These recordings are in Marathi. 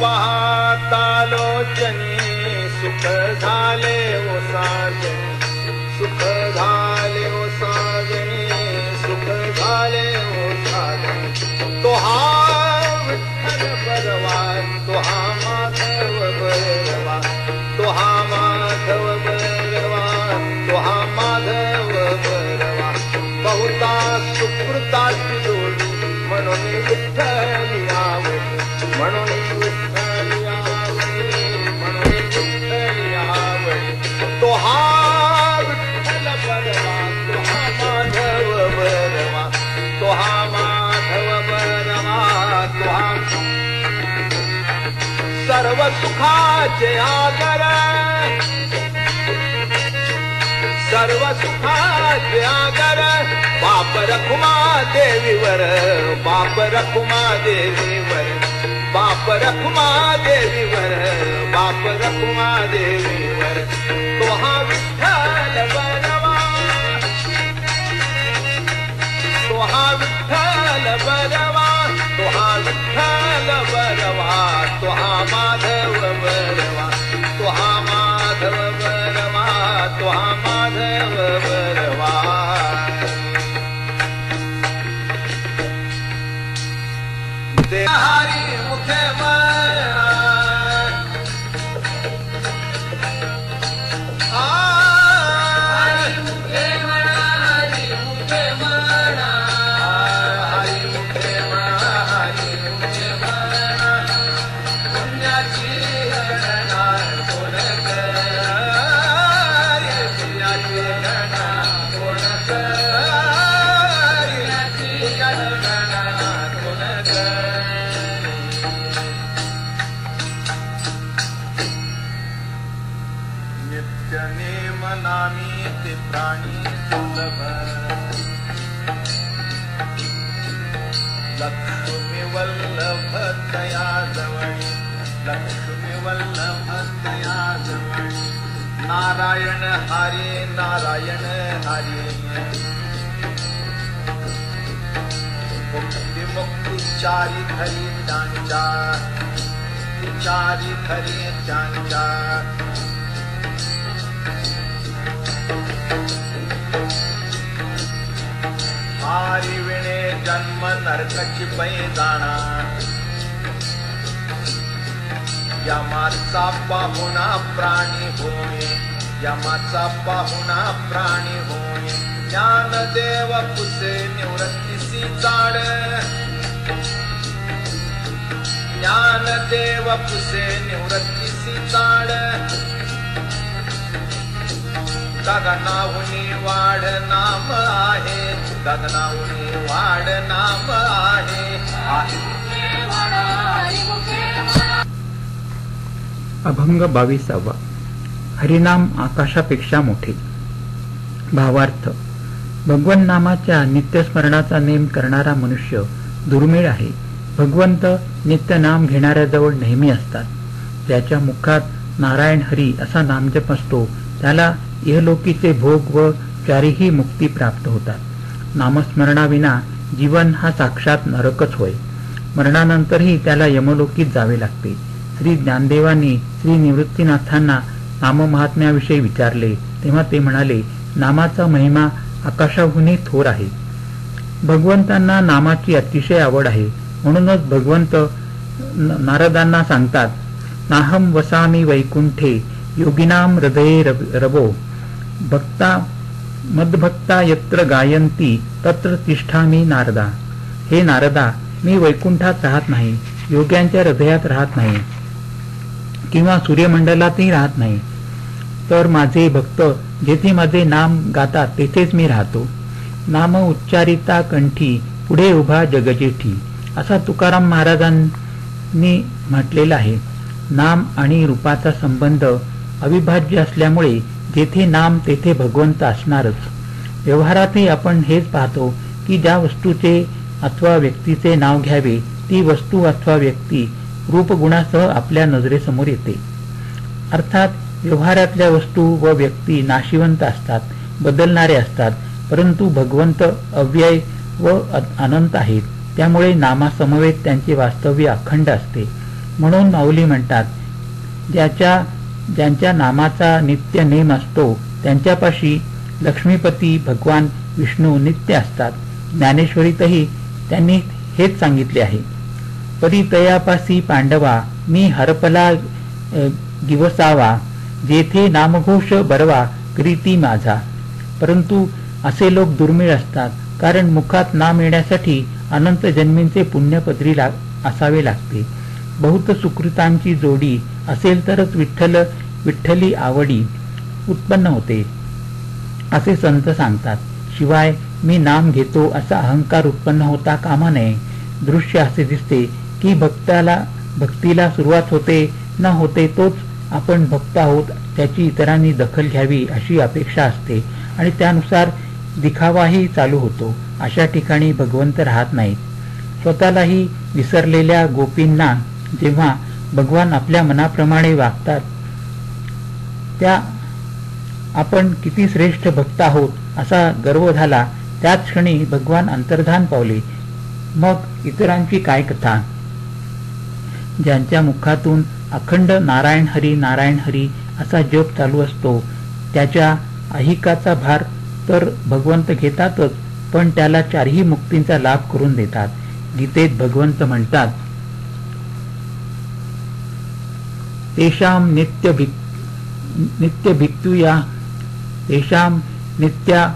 पाहतालोचनी सुख झाले ओ साजनी, सुख झाले ओ साजनी, सुख झाले ओ साजनी। तो हा विठ्ठल बरवा, तो हा माधव बरवा, तो हा माधव बरवा, तो हा माधव बरवा। बहुता सुकृताची जोडी म्हणून विठ्ठल यावे, म्हणून विठ्ठल यावे, म्हणून विठ्ठल यावे। तो हा विठ्ठल बरवा, तो हा माधव बरवा, तो हा माधव बरवा, तो हा सर्व सुखाचे आगर, सर्व सुखाचे आगर। बाप रखुमा देवीवर, बाप रखुमा देवीवर, बाप रखुमा देवीवर, बाप रखुमा देवीवर। तो हा विठ्ठल बरवा, तो हा विठ्ठल बरवा, तो हा विठ्ठल बरवा, तो हा माधव बरवा, तो हा माधव बरवा, तो हा माधव बरवा। हरी मुखे म्हणा, हरी मुखे म्हणा, हरी मुखे म्हणा, हरी मुखे म्हणा, हरी मुखे म्हणा। पुण्याची गणना कोण करे, पुण्याची गणना कोण करे, पुण्याची गणना कोण करे। नेम नामी ते प्राणी दुर्लभ, लक्ष्मी वल्लभ तया जवळी, लक्ष्मी वल्लभ तया जवळी। नारायण हरी, नारायण हरी, मुक्ती मुक्ती चारी खरी त्यांच्या, चारी खरी त्यांच्या। हारी विणे जन्म नरकाची पैदाणा, यमाचा पाहुणा प्राणी होय, यमाचा पाहुणा प्राणी होय। ज्ञानदेव पुसे निवृत्तीसी जाड, ज्ञानदेव पुसे निवृत्तीसी जाड। गगनाहुनी वाढ नाम आहे, गगनाहुनी वाढ नाम आहे। अभंग 22. हरिनाम आकाशापेक्षा मोठे. भावार्थ. भगवन नामाच्या नित्यस्मरणाचा नेम करणारा मनुष्य दुर्मिळ आहे. भगवंत नित्य नाम घेणाऱ्याजवळ नेहमी असतात. ज्याच्या मुखात नारायण हरी असा नामजप असतो त्याला इहलोकीचे भोग व चारीही मुक्ती प्राप्त होतात. नामस्मरणाविना जीवन हा साक्षात नरकच होय. मरणानंतरही त्याला यमलोकीत जावे लागते. श्री ज्ञानदेवांनी श्री निवृत्तीनाथांना नाममहात्म्याविषयी विचारले तेव्हा ते म्हणाले, नामाचा महिमा आकाशाहूनही थोर आहे. भगवंतांना नामाची अतिशय आवड आहे. म्हणूनच भगवंत नारदांना सांगतात, नाहम वसामी वैकुंठे योगिनाम हृदये रवो भक्ता मद्भक्ता यत्र गायन्ती तत्र तिष्ठामि नारदा. हे नारदा, मी वैकुंठात राहत नाही, योग्यांच्या हृदयात राहत नाही किंवा सूर्यमंडलातही राहत नाही, तर माझे भक्त जेथे माझे नाम गातात तेथेच मी राहतो. नाम उच्चारिता कंठी पुढे उभा जगजेठी, असा तुकाराम महाराजांनी म्हटलेला आहे. नाम आणि रूपाचा संबंध अविभाज्य असल्यामुळे जेथे नाम तेथे भगवंत असणारच. व्यवहारातही आपण हेच पाहतो की ज्या वस्तूचे अथवा व्यक्तीचे नाव घ्यावे ती वस्तू अथवा व्यक्ती रूपगुणासह आपल्या नजरेसमोर येते. अर्थात व्यवहारातल्या वस्तू व व्यक्ती नाशिवंत असतात, बदलणारे असतात, परंतु भगवंत अव्यय व अनंत आहेत. त्यामुळे नामासमवेत त्यांचे वास्तव्य अखंड असते. म्हणून माऊली म्हणतात, ज्यांच्या नामाचा नित्य नेम असतो त्यांच्यापाशी लक्ष्मीपती भगवान विष्णू नित्य असतात. ज्ञानेश्वरीतही त्यांनी हेच सांगितले आहे. परितयापासी पांडवा मी हरपला गिवसावा, जेथे नामघोष बरवा करीती माझा. परंतु असे लोक दुर्मिळ असतात, कारण मुखात नाम येण्यासाठी अनंत जन्मींचे पुण्यपदरी असावे लागते. बहुत सुकृतांची जोडी असेल तरच विठ्ठली आवडी उत्पन्न होते असे संत सांगतात. शिवाय मी नाम घेतो असा अहंकार उत्पन्न होता कामा नये. दृश्य असे दिसते की भक्तीला सुरुवात होते न होते तोच आपण भक्त आहोत त्याची इतरांनी दखल घ्यावी अशी अपेक्षा असते आणि त्यानुसार दिखावाही चालू होतो. अशा ठिकाणी भगवंत राहत नाहीत. स्वतःलाही विसरलेल्या गोपींना जेव्हा भगवान आपल्या मनाप्रमाणे वागतात, त्या आपण किती श्रेष्ठ भक्त आहोत असा गर्व झाला. त्याच क्षणी भगवान अंतर्धान पावले. मग इतरांची काय कथा. ज्यांच्या मुखातून अखंड नारायण हरी असा जप चालू असतो, त्याच्या ऐहिकाचा भार तर भगवंत घेतातच, पण त्याला चारही मुक्तींचा लाभ करून देतात. गीतेत भगवंत म्हणतात, तेषाम नित्य भिक्तुया तेषाम नित्या,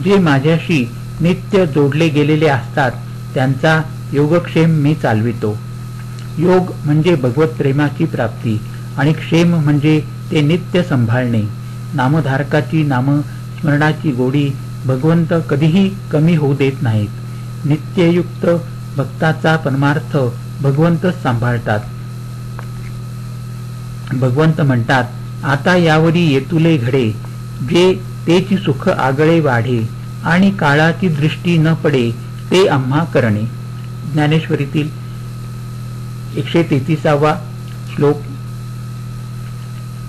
जे माझ्याशी नित्य जोडले गेलेले असतात त्यांचा योगक्षेम मी चालवितो. योग म्हणजे भगवत प्रेमाची प्राप्ती आणि क्षेम म्हणजे ते नित्य संभाळणे. नामधारकाची नामस्मरणाची गोडी भगवंत कधीही कमी होऊ देत नाहीत. नित्ययुक्त भक्ताचा परमार्थ भगवंतच सांभाळतात. भगवंत म्हणतात, आता यावरी येतुले घडे, जे तेची सुख आगळे वाढे आणि काळाची दृष्टी न पडे ते आम्हा करणे. ज्ञानेश्वरीतील 133वा श्लोक.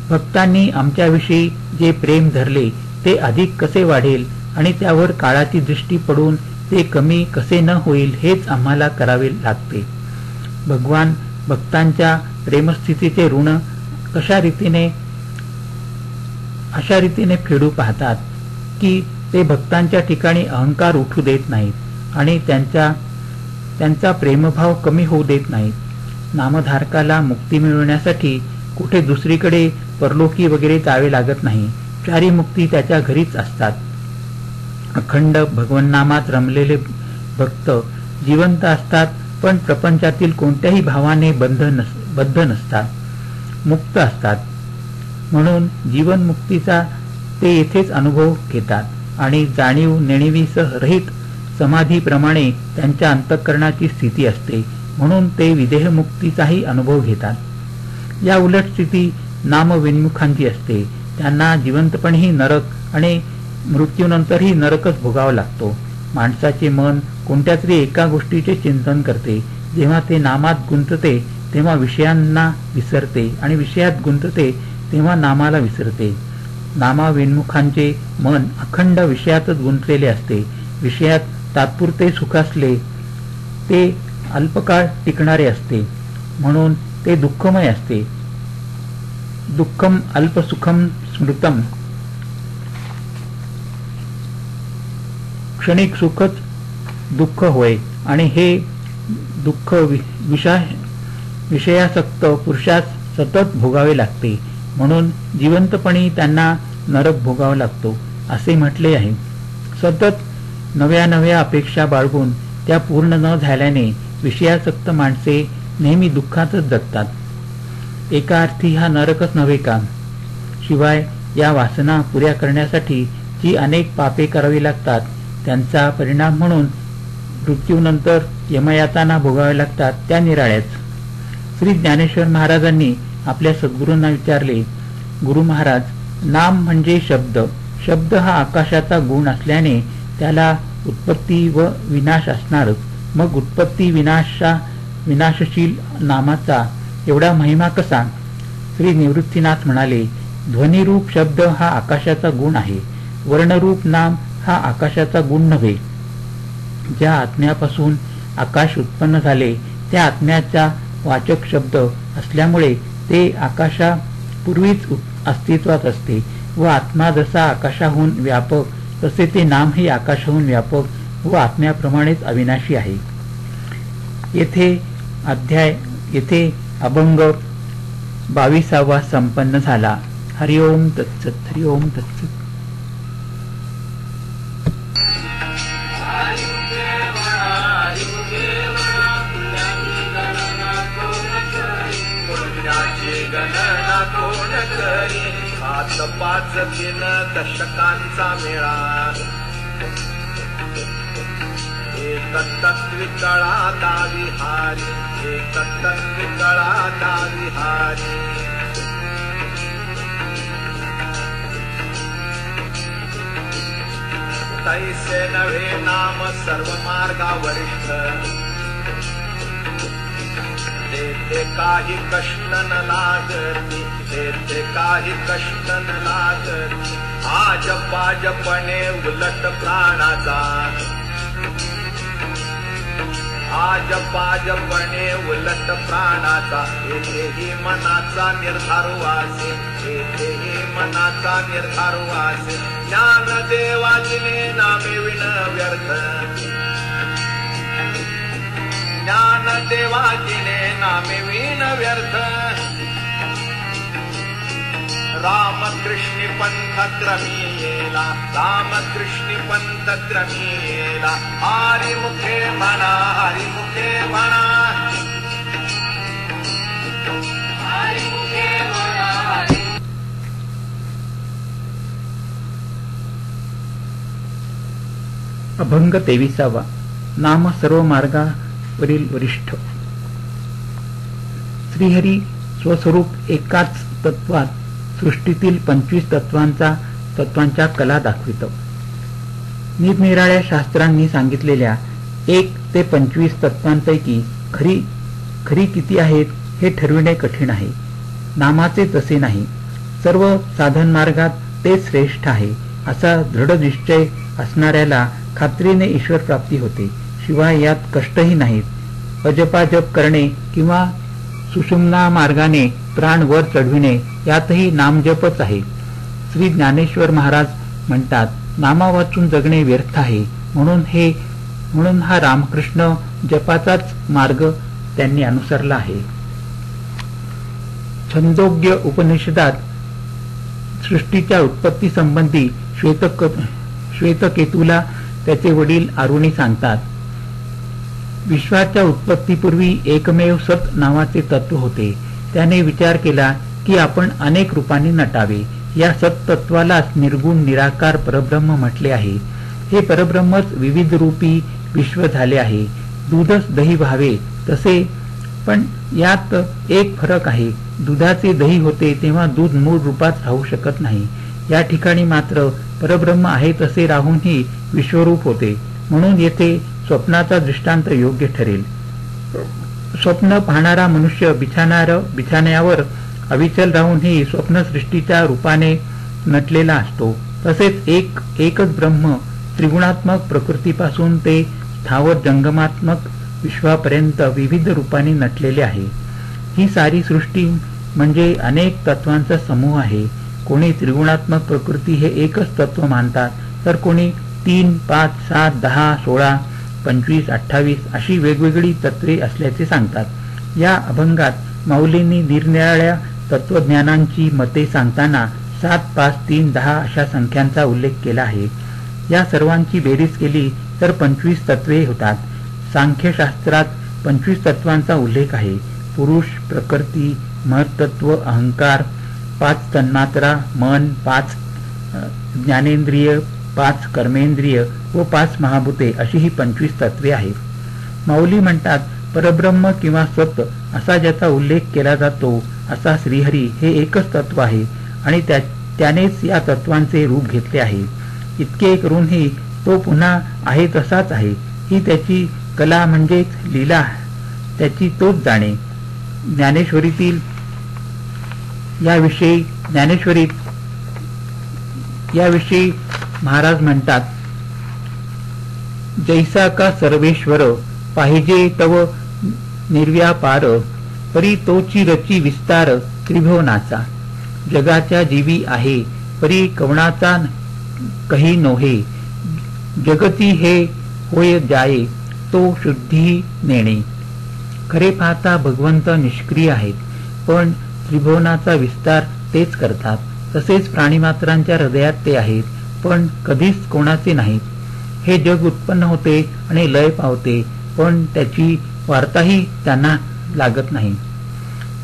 भक्तांनी आमच्याविषयी जे प्रेम धरले ते अधिक कसे वाढेल आणि त्यावर काळाची दृष्टी पडून ते कमी कसे न होईल हेच आम्हाला करावे लागते. भगवान भक्तांच्या प्रेमस्थितीचे ऋण अशा रीतीने फेडू पाहतात की ते भक्तांच्या ठिकाणी अहंकार उठू देत नाहीत आणि त्यांचा प्रेमभाव कमी होऊ देत नाहीत. नामधारकाला मुक्ती मिळवण्यासाठी कुठे दुसरीकडे परलोकी वगैरे जावे लागत नाही. चारी मुक्ती त्याच्या घरीच असतात. अखंड भगवन्नामात रमलेले भक्त जिवंत असतात, पण प्रपंचातील कोणत्याही भावाने बद्ध नसतात, मुक्त असतात. म्हणून जीवनमुक्तीचा ते येथेच अनुभव घेतात आणि जाणीव नेणीवीसह रहित समाधीप्रमाणे त्यांच्या अंतःकरणाची स्थिती असते. म्हणून ते विदेहमुक्तीचाही अनुभव घेतात. या उलट स्थिती नामविन्मुखांची असते. त्यांना जिवंतपणेही नरक आणि मृत्यूनंतरही नरकच भोगावा लागतो. माणसाचे मन कोणत्या तरी एका गोष्टीचे चिंतन करते. जेव्हा ते नामात गुंतते तेव्हा विषयांना विसरते आणि विषयात गुंतते तेव्हा नामाला विसरते. नामाविन्मुखांचे मन अखंड विषयातच गुंतलेले असते. विषयात तात्पुरते सुख असले ते अल्पकाळ टिकणारे असते, म्हणून ते दुःखमय असते. दुःखम अल्पसुखम स्मृतम. क्षणिक सुखच दुःख होय आणि हे दुःख विषयासक्त पुरुषास सतत भोगावे लागते. म्हणून जिवंतपणी त्यांना नरक भोगावा लागतो असे म्हटले आहे. सतत नव्या नव्या अपेक्षा बाळगून त्या पूर्ण न झाल्याने विषयासक्त माणसे नेहमी दुःखातच जगतात. एका अर्थी हा नरकच नव्हे का? शिवाय या वासना पुऱ्या करण्यासाठी जी अनेक पापे करावी लागतात त्यांचा परिणाम म्हणून मृत्यूनंतर यमयातना भोगाव्या लागतात त्या निराळ्याच. श्री ज्ञानेश्वर महाराजांनी आपल्या सद्गुरूंना विचारले, गुरु महाराज, नाम म्हणजे शब्द. शब्द हा आकाशाचा गुण असल्याने त्याला उत्पत्ती व विनाश असणारच. मग उत्पत्ती विनाशशील नामाचा एवढा महिमा कसा? श्री निवृत्तीनाथ म्हणाले, ध्वनिरूप शब्द हा आकाशाचा गुण आहे. वर्णरूप नाम हा आकाशाचा गुण नव्हे. ज्या आत्म्यापासून आकाश उत्पन्न झाले त्या आत्म्याचा वाचक शब्द असल्यामुळे ते आकाशापूर्वीच अस्तित्वात असते व आत्मा जसा आकाशाहून व्यापक तसे ते नामही आकाशाहून व्यापक व आत्म्याप्रमाणेच अविनाशी आहे. येथे अभंग 22वा संपन्न झाला. हरिओम तत्सत. हरिओम तत्सत. गणना कोण करी, हात पाच 3 दशकांचा मेळा. एक तत्वी तळा विहारी, एक तत्वी तळा विहारी. तैसे नव्हे नाम सर्व मार्गा वरिष्ठ, तेथे काही कष्ट न लागती, तेथे काही कष्ट न लागती. आजपाजपणे उलट प्राणाचा, आजपाजपणे उलट प्राणाचा. येथेही मनाचा निर्धार वासे, येथेही मनाचा निर्धार वासे. ज्ञानदेवाजिने नामे विण व्यर्थ, ज्ञानदेवाजिने नामे विण व्यर्थ. रामकृष्ण पंथ क्रमीयेला, रामकृष्ण पंथ क्रमीयेला. हरिमुखे म्हणा, हरिमुखे म्हणा, हरिमुखे म्हणा. अभंग 23वा. नाम सर्व मार्गावरील वरिष्ठ. श्रीहरी स्वस्वरूप एकाच तत्वात सृष्टीतील 25 तत्वांच्या कला दाखवितो. निरनिराळ्या शास्त्रांनी सांगितलेल्या 1 ते 25 तत्वांपैकी खरी किती आहेत हे ठरविणे कठीण आहे. नामाचे तसे नाही. सर्व साधन मार्गात ते श्रेष्ठ आहे असा दृढ निश्चय असणाऱ्याला खात्रीने ईश्वर प्राप्ती होते. शिवाय यात कष्टही नाहीत. अजपाजप करणे किंवा सुषुम्ना मार्गाने प्राण वर चढविणे यातही नामजपच आहे. श्री ज्ञानेश्वर महाराज म्हणतात, नामा वाचून जगणे व्यर्थ आहे. म्हणून हा रामकृष्ण जपाचाच मार्ग त्यांनी अनुसरला आहे. छंदोग्य उपनिषदात सृष्टीच्या उत्पत्ती संबंधी श्वेतकेतूला त्याचे वडील आरुणी सांगतात, विश्वाच्या उत्पत्तीपूर्वी एकमेव सत नावाचे तत्व होते. त्याने विचार केला की आपण अनेक रूपांनी नटावे. या सत्तत्वालाच निर्गुण निराकार परब्रह्म म्हटले आहे. हे परब्रह्मच विविध रूपी विश्व झाले आहे. दूधच दही व्हावे तसे, पण यात एक फरक आहे. दुधाचे दही होते तेव्हा दूध मूळ रूपात राहू शकत नाही. या ठिकाणी मात्र परब्रह्म आहे तसे राहूनही विश्वरूप होते. म्हणून येथे स्वप्नाचा दृष्टांत योग्य ठरेल. स्वप्न पाहणारा मनुष्य बिछाण्यावर अविचल राहूनही स्वप्नसृष्टीच्या रूपाने नटलेला असतो. तसेच एकच ब्रह्म त्रिगुणात्मक प्रकृतीपासून ते स्थावर जंगमात्मक विश्वापर्यंत विविध रूपांनी नटलेले आहे. ही सारी सृष्टी म्हणजे अनेक तत्वांचा समूह आहे. कोणी त्रिगुणात्मक प्रकृती हे एकच तत्व मानतात, तर कोणी 3, 5, 7, 10, 16, 25, 28 अशी वेगवेगळी तत्वे असल्याचे सांगतात. या अभंगात माऊलींनी निरनिराळ्या तत्वज्ञानांची मते सांगताना 7, 5, 3, 10 अशा संख्यांचा उल्लेख केला आहे. या सर्वांची बेरीज केली तर 25 तत्वे होतात. सांख्यशास्त्रात 25 तत्वांचा उल्लेख आहे. पुरुष, प्रकृती, महत्त्व, अहंकार, 5 तन्मात्रा, मन, 5 ज्ञानेंद्रिय, 5 कर्मेंद्रिय व 5 महाभूते अशी ही 25 तत्वे आहेत. माऊली म्हणतात, परब्रह्म किंवा सत असा ज्याचा उल्लेख केला जातो असा श्रीहरी हे एकच तत्व आहे आणि त्यानेच या तत्वांचे रूप घेतले आहे. इतके करूनही तो पुन्हा आहे तसाच आहे. ही त्याची कला म्हणजेच लीला, त्याची तोच जाणे. ज्ञानेश्वरीत याविषयी महाराज म्हणतात, जैसा का सर्वेश्वर पाहिजे तव निर्व्यापार, परी तोची रची विस्तार त्रिभुवनाचा. जगाच्या जीवी आहे परी कवणाचा कही नोहे, जगती हे होय जाये तो शुद्धी नेणे. खरे पाहता भगवंत निष्क्रिय आहेत, पण त्रिभुवनाचा विस्तार तेच करतात. तसेच प्राणीमात्रांच्या हृदयात ते आहेत, पण कधीच कोणाचे नाहीत. हे जग उत्पन्न होते आणि लय पावते, पण त्याची वार्ताही त्यांना लागत नाही.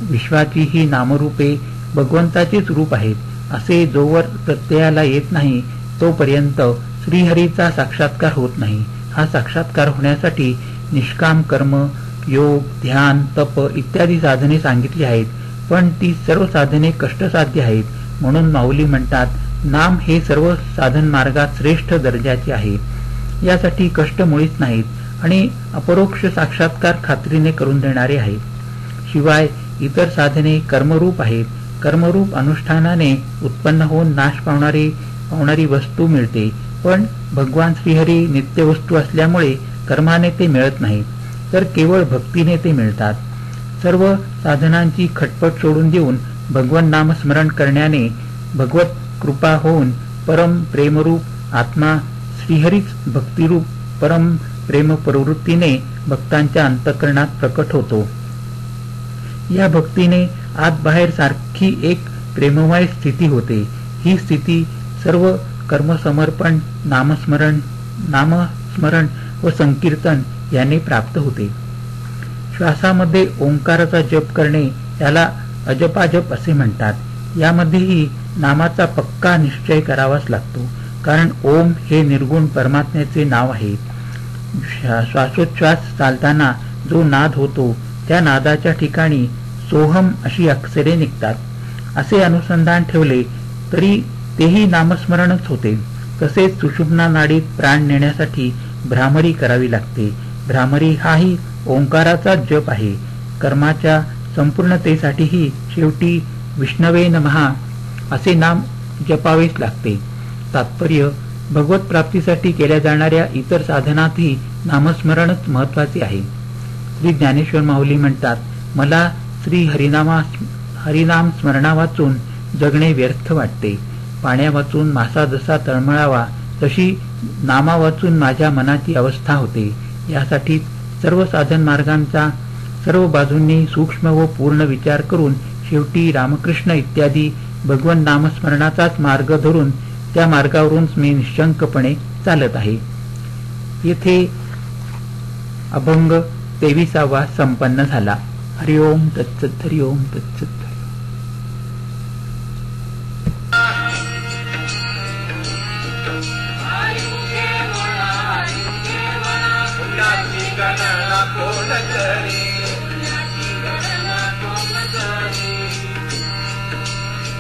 विश्वाची ही नामरूपे भगवंताचेच रूप आहेत असे जोवर प्रत्ययाला येत नाही तोपर्यंत श्रीहरीचा साक्षात्कार होत नाही. हा साक्षात्कार होण्यासाठी निष्काम कर्म, योग, ध्यान, तप इत्यादी साधने सांगितली आहेत, पण ती सर्व साधने कष्टसाध्य आहेत. म्हणून माऊली म्हणतात, नाम हे सर्व साधन मार्गात श्रेष्ठ दर्जाचे आहे. यासाठी कष्ट मुळीच नाहीत आणि अपरोक्ष साक्षात्कार खात्रीने करून देणारे आहेत. शिवाय इतर साधने कर्मरूप आहेत. कर्मरूप अनुष्ठानाने उत्पन्न होऊन नाश पावणारी वस्तू मिळते, पण भगवान श्रीहरी नित्यवस्तू असल्यामुळे कर्माने ते मिळत नाही, तर केवळ भक्तीने ते मिळतात. सर्व साधनांची खटपट सोडून देऊन भगवान नामस्मरण करण्याने भगवत कृपा होऊन परम प्रेमरूप आत्मा श्रीहरीच भक्तिरूप परम प्रेम प्रवृत्तीने भक्तांच्या अंतःकरणात प्रकट होतो. या भक्तीने आत बाहेर सारखी एक प्रेममय स्थिती होते. ही स्थिती सर्व कर्मसमर्पण, नामस्मरण व संकीर्तन याने प्राप्त होते. श्वासामध्ये ओंकाराचा जप करणे याला अजपाजप असे म्हणतात. यामध्येही नामाचा पक्का निश्चय करावाच लागतो, कारण ओम हे निर्गुण परमात्म्याचे नाव आहे. श्वासोच्छ्वास चालताना जो नाद होतो त्या नादाच्या ठिकाणी सोहम अशी अक्षरे निघतात. असे अनुसंधान ठेवले तरी तेही नामस्मरणच होते. तसेच सुषुम्ना नाडीत प्राण नेण्यासाठी भ्रामरी करावी लागते. भ्रामरी हाही ओंकाराचा जप आहे. कर्माच्या संपूर्णतेसाठीही शेवटी विष्णवे नमः असे नाम जपावेच लागते. तात्पर्य, भगवत प्राप्तीसाठी केल्या जाणाऱ्या इतर साधनातही नामस्मरणच महत्वाचे आहे. श्री ज्ञानेश्वर माऊली म्हणतात, मला श्री हरिनाम स्मरणा वाचून जगणे व्यर्थ वाटते. पाण्या वाचून मासा जसा तळमळावा तशी नामा वाचून माझ्या मनाची अवस्था होते. यासाठी सर्व साधन मार्गांचा सर्व बाजूंनी सूक्ष्म व पूर्ण विचार करून शेवटी रामकृष्ण इत्यादी भगवन नामस्मरणाचाच मार्ग धरून त्या मार्गावरूनच मी निशंकपणे चालत आहे. येथे अभंग 23वा संपन्न झाला. हरिओम तत्सत. हरिओम तत्सत.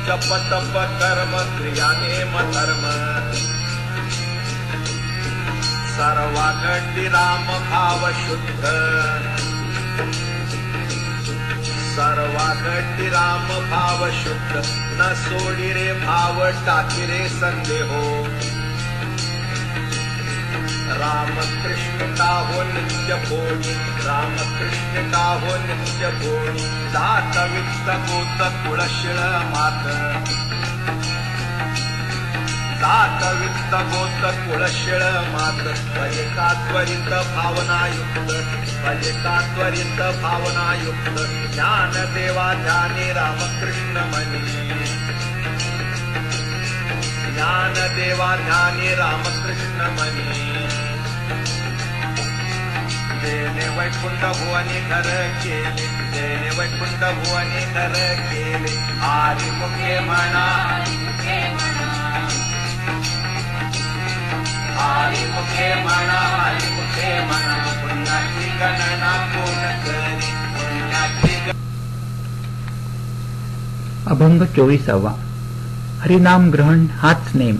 जप तप कर्म क्रियाने धर्म सर्वागंडी राम भाव शुद्ध. सर्वागंडी राम भाव शुद्ध न सोडी रे भाव टाकी रे संदेहो. रामकृष्ण का हो नित्य भोणी. रामकृष्ण का हो नित्य भोणी. दात वित्त गोत कुळशिळ मात. जात वित्त गोत कुळशिळ मात भजे त्वरित भावनायुक्त भजे त्वरित भावनायुक्त ज्ञान देवा ध्यानी रामकृष्ण मनी ज्ञान देवा ध्यानी रामकृष्ण मनी देने वैकुंठ भुवनी घर केले देने वैकुंठ भुवनी घर केले आरी मुखे म्हणा आरी मुखे म्हणा पुण्याची गणना कोण करी पुण्याची अभंग 24वा हरिनाम ग्रहण हाच नेम.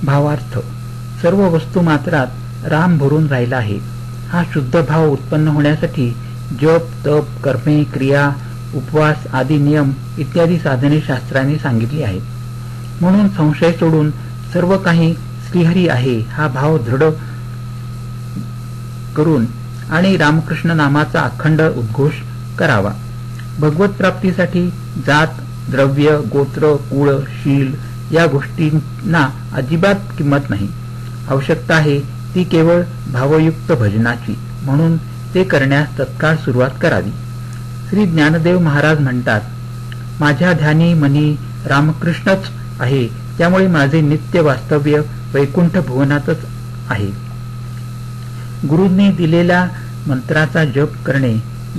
भावार्थ सर्व वस्तू मात्रात राम भरून राहिला आहे. हा शुद्ध भाव उत्पन्न होण्यासाठी जप तप कर्मे क्रिया उपवास आदी नियम इत्यादी साधने शास्त्राने सांगितली आहेत. म्हणून संशय सोडून सर्व काही श्रीहरी आहे हा भाव दृढ करून आणि रामकृष्ण नामाचा अखंड उद्घोष करावा. भगवत प्राप्तीसाठी जात द्रव्य गोत्र कुळ शील या गोष्टींना अजिबात किंमत नाही. आवश्यकता आहे ती केवळ भावयुक्त भजनाची. म्हणून ते करण्यास तत्काळ सुरुवात करावी. श्री ज्ञानदेव महाराज म्हणतात, माझ्या ध्यानी मनी रामकृष्णच आहे, त्यामुळे माझे नित्य वास्तव्य वैकुंठ भुवनातच आहे. गुरूंनी दिलेल्या मंत्राचा जप करणे,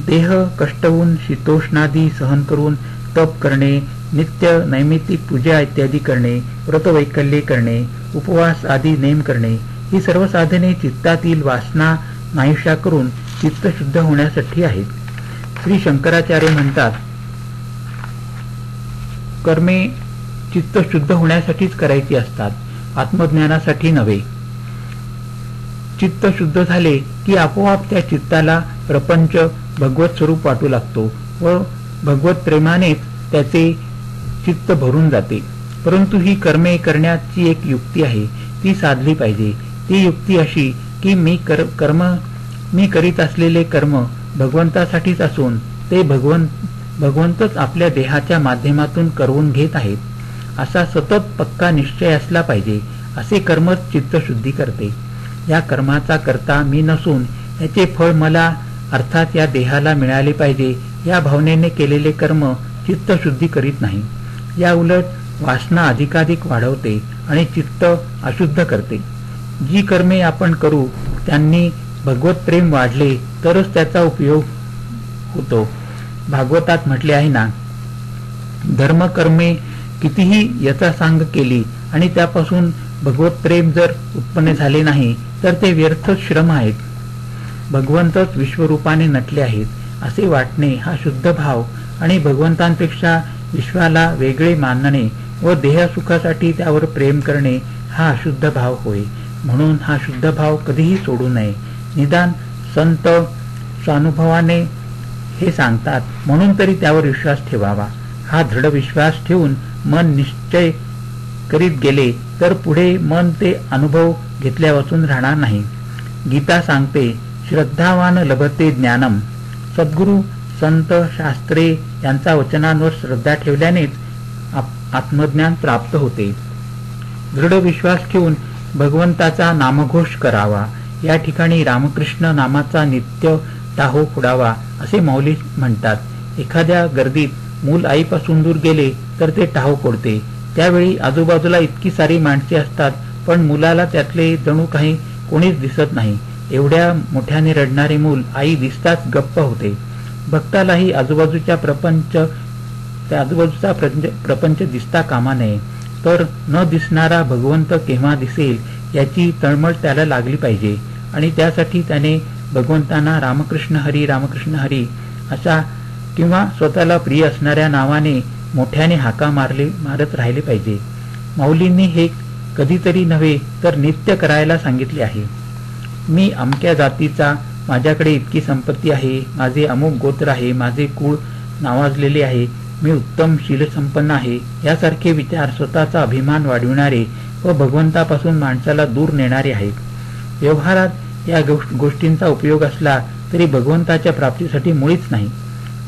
देह कष्टवून शीतोष्णादी सहन करून तप करणे, नित्य नैमित्तिक पूजा इत्यादी करणे, व्रतवैकल्ये करणे, उपवास आदी नेम करणे ही सर्व साधने चित्तातील वासना नाहीशा करून चित्त शुद्ध होण्यासाठी आहेत. श्री शंकराचार्य म्हणतात, कर्मे चित्त शुद्ध होण्यासाठीच करायची असतात, आत्मज्ञानासाठी नव्हे. चित्त शुद्ध झाले की आपोआप त्या चित्ताला प्रपंच भगवत स्वरूप वाटू लागतो व भगवत प्रेमानेच त्याचे चित्त भरून जाते. परंतु ही कर्मे करण्याची एक युक्ती आहे, ती साधली पाहिजे. ती युक्ती अशी की मी करीत असलेले कर्म भगवंतासाठीच असून ते भगवंतच आपल्या देहाच्या माध्यमातून करवून घेत आहेत असा सतत पक्का निश्चय असला पाहिजे. असे कर्मच चित्तशुद्धी करते. या कर्माचा करता मी नसून याचे फळ मला अर्थात या देहाला मिळाले पाहिजे या भावनेने केलेले कर्म चित्तशुद्धी करीत नाही. या उलट वासना अधिकाधिक वाढवते आणि चित्त अशुद्ध करते. जी कर्मे आपण करू त्यांनी भगवत प्रेम वाढले तरच त्याचा उपयोग होतो. भागवतात म्हटले आहे ना, धर्मकर्मे कितीही यथासांग केली आणि त्यापासून भगवत प्रेम जर उत्पन्न झाले नाही तर ते व्यर्थ श्रम आहेत. भगवंतच विश्वरूपाने नटले आहेत असे वाटणे हा शुद्ध भाव आणि भगवंतांपेक्षा विश्वाला वेगळे मानणे व देहसुखासाठी त्यावर प्रेम करणे हा अशुद्ध भाव होय. म्हणून हा शुद्ध भाव कधीही सोडू नये. निदान संत स्वानुभवाने हे सांगतात म्हणून तरी त्यावर विश्वास ठेवावा. हा दृढ विश्वास ठेवून मन निश्चय करीत गेले तर पुढे मन ते अनुभव घेतल्यावाचून राहणार नाही. गीता सांगते, श्रद्धावान लभते ज्ञानम. सद्गुरू संत शास्त्रे यांचा वचनांवर श्रद्धा ठेवल्यानेच आत्मज्ञान प्राप्त होते. दृढ विश्वास ठेवून भगवंताचा नामघोष करावा. या ठिकाणी रामकृष्ण नामाचा नित्य टाहो फोडावा असे माऊली म्हणतात. एखाद्या गर्दीत मूल आईपासून दूर गेले तर ते टाहो फोडते. त्यावेळी आजूबाजूला इतकी सारी माणसे असतात पण मुलाला त्यातले जणू काही कोणीच दिसत नाही. एवढ्या मोठ्याने रडणारे मूल आई दिसताच गप्प होते. भक्तालाही आजूबाजूचा प्रपंच दिसता कामा नये. तर न दिसणारा भगवंत केव्हा दिसेल याची तळमळ त्याला लागली पाहिजे आणि त्यासाठी त्याने भगवंतांना रामकृष्ण हरी असा किंवा स्वतःला प्रिय असणाऱ्या नावाने मोठ्याने हाका मारत राहिले पाहिजे. माऊलींनी हे कधीतरी नव्हे तर नित्य करायला सांगितले आहे. मी अमक्या जातीचा, माझ्याकडे इतकी संपत्ती आहे, माझे अमुक गोत्र आहे, माझे कुळ नावाजलेले आहे, मी उत्तम शीलसंपन्न आहे यासारखे विचार स्वतःचा अभिमान वाढविणारे व भगवंतापासून माणसाला दूर नेणारे आहेत. व्यवहारात या गोष्टींचा उपयोग असला तरी भगवंताच्या प्राप्तीसाठी मुळीच नाही.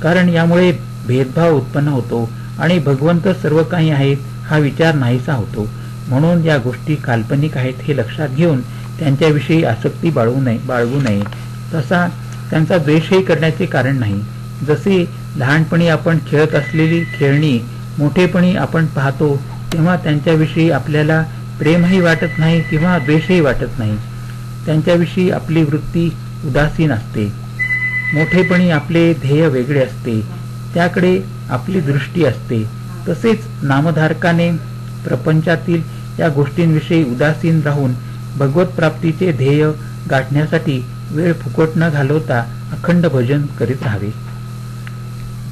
कारण यामुळे भेदभाव उत्पन्न होतो आणि भगवंत सर्व काही आहेत हा विचार नाहीसा होतो. म्हणून या गोष्टी काल्पनिक आहेत हे लक्षात घेऊन त्यांच्याविषयी आसक्ती बाळगू नये. तसा त्यांचा द्वेषही करण्याचे कारण नाही. जसे लहानपणी आपण खेळत असलेली खेळणी मोठेपणी आपण पाहतो तेव्हा त्यांच्याविषयी आपल्याला प्रेमही वाटत नाही किंवा द्वेषही वाटत नाही. त्यांच्याविषयी आपली वृत्ती उदासीन असते. मोठेपणी आपले ध्येय वेगळे असते, त्याकडे आपली दृष्टी असते. तसेच नामधारकाने प्रपंचातील या गोष्टींविषयी उदासीन राहून भगवत प्राप्तीचे ध्येय गाठण्यासाठी वेळ फुकट न घालवता अखंड भजन करीत राहावे.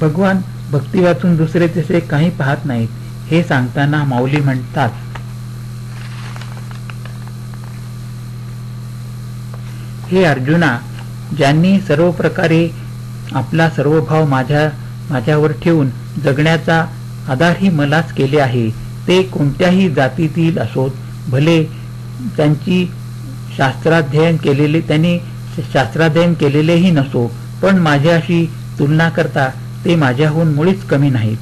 भगवान भक्ती वाचून दुसरे तसे काही पाहत नाहीत हे सांगताना माऊली म्हणतात, हे अर्जुना, ज्यांनी सर्व प्रकारे आपला सर्व भाव माझ्यावर ठेवून जगण्याचा आधारही मलाच केले आहे, ते कोणत्याही जातीतील असोत, भले त्यांनी शास्त्राध्ययन केलेलेही नसो, पण माझ्याशी तुलना करता ते माझ्याहून मुळीच कमी नाहीत.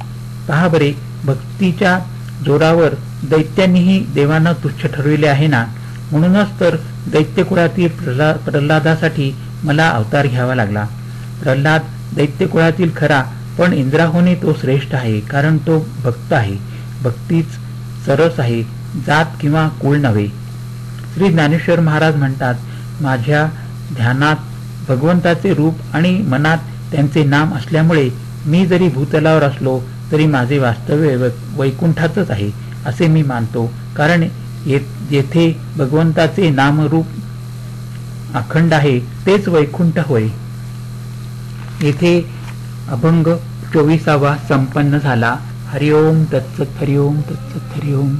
पहा बरे, भक्तीच्या जोरावर दैत्यांनीही देवांना तुच्छ ठरविले आहे ना. म्हणूनच तर दैत्यकुळातील प्रल्हादासाठी मला अवतार घ्यावा लागला. प्रल्हाद दैत्यकुळातील खरा, पण इंद्राहूनही तो श्रेष्ठ आहे, कारण तो भक्त आहे. भक्तीच सरस आहे, जात किंवा कुळ नव्हे. श्री ज्ञानेश्वर महाराज म्हणतात, माझ्या ध्यानात भगवंताचे रूप आणि मनात त्यांचे नाम असल्यामुळे मी जरी भूतलावर असलो तरी माझे वास्तव्य वैकुंठातच आहे असे मी मानतो. कारण येथे भगवंताचे नामरूप अखंड आहे तेच वैकुंठ होय. येथे अभंग 24वा संपन्न झाला. हरिओम तत्सत, हरिओम तत्सत, हरिओम.